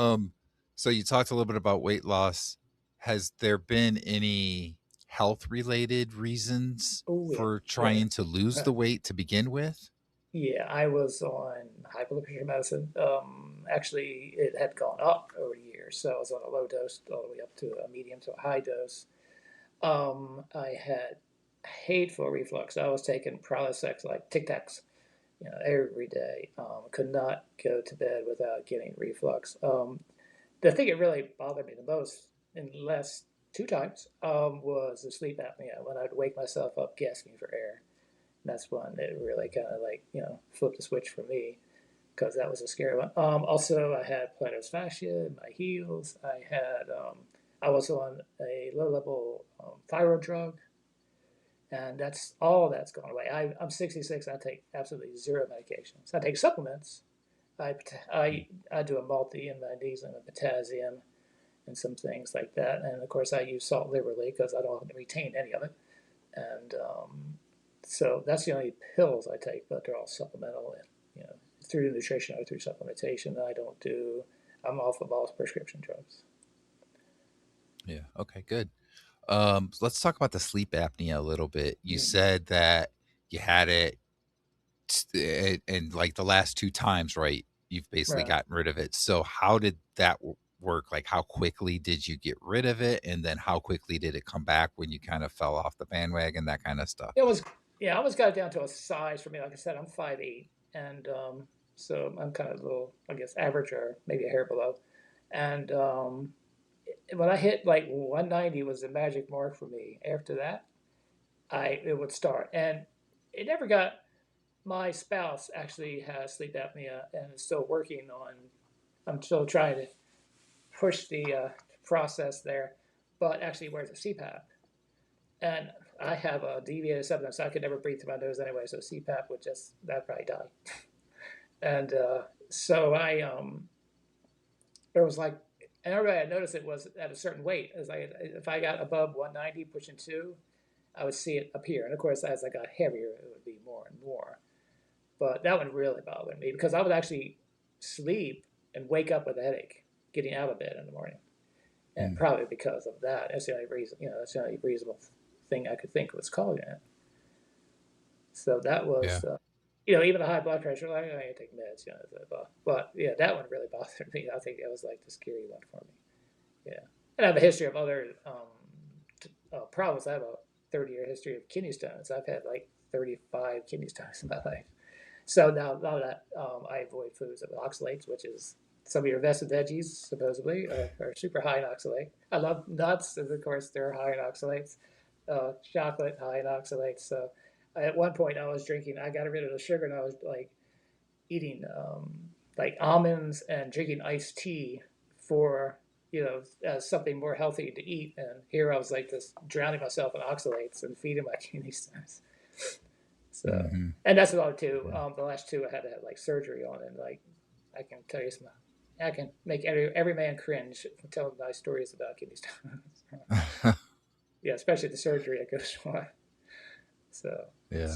Um, so you talked a little bit about weight loss. Has there been any health related reasons Oh yeah, for yeah, trying to lose the weight to begin with? yeah. I was on high blood pressure medicine. Actually, it had gone up over the years, so I was on a low dose all the way up to a medium to a high dose. I had hateful reflux. I was taking Prilosec, like Tic Tacs, every day. Could not go to bed without getting reflux. The thing that really bothered me the most in the last two times was the sleep apnea when I'd wake myself up gasping for air. And that's one that really kind of like, flipped the switch for me because that was a scary one. Also, I had plantar fascia in my heels. I was on a low level thyroid drug, and that's all that's gone away. I'm 66. I take absolutely zero medications. I take supplements. I do a multi in magnesium and potassium and some things like that. And of course, I use salt liberally because I don't retain any of it. And so that's the only pills I take, but they're all supplemental. And, through nutrition or through supplementation, I don't do. I'm off of all prescription drugs. Yeah. Okay, good. So let's talk about the sleep apnea a little bit. You Mm, said that you had it and like the last two times, right? You've basically right. gotten rid of it. So how did that work? Like how quickly did you get rid of it? And then how quickly did it come back when you kind of fell off the bandwagon, that kind of stuff? It was, yeah, I always got it down to a size for me. Like I said, I'm 5'8", and so I'm kind of a little, I guess, average or maybe a hair below. And when I hit like 190 was the magic mark for me. After that, it would start, and it never got. My spouse actually has sleep apnea and is still working on. I'm still trying to push the process there, but actually wears a CPAP. And I have a deviated septum, so I could never breathe through my nose anyway. So CPAP would just that probably die. And so there was like, and everybody I noticed it was at a certain weight. As if I got above 190, pushing two, I would see it appear. And of course, as I got heavier, it would be more and more. But that one really bothered me because I would actually sleep and wake up with a headache getting out of bed in the morning. And Mm, probably because of that, that's the only reason, that's the only reasonable thing I could think was causing it. So that yeah. was, even a high blood pressure, like, I ain't take meds, but yeah, that one really bothered me. I think that was like the scary one for me. Yeah. And I have a history of other problems. I have a 30-year history of kidney stones. I've had like 35 kidney stones in my life. So now, that I avoid foods with oxalates, which is some of your best veggies, supposedly, are super high in oxalate. I love nuts, and of course, they're high in oxalates. Chocolate, high in oxalates. So at one point, I was drinking, I got rid of the sugar, and I was like eating like almonds and drinking iced tea for, as something more healthy to eat. And here I was like just drowning myself in oxalates and feeding my kidney stones. So, Hmm. and that's about it too. Yeah. The last two I had to have like surgery on, and like I can tell you some, I can make every man cringe telling nice stories about kidney stones. Yeah, especially the surgery that goes on. So, Yeah.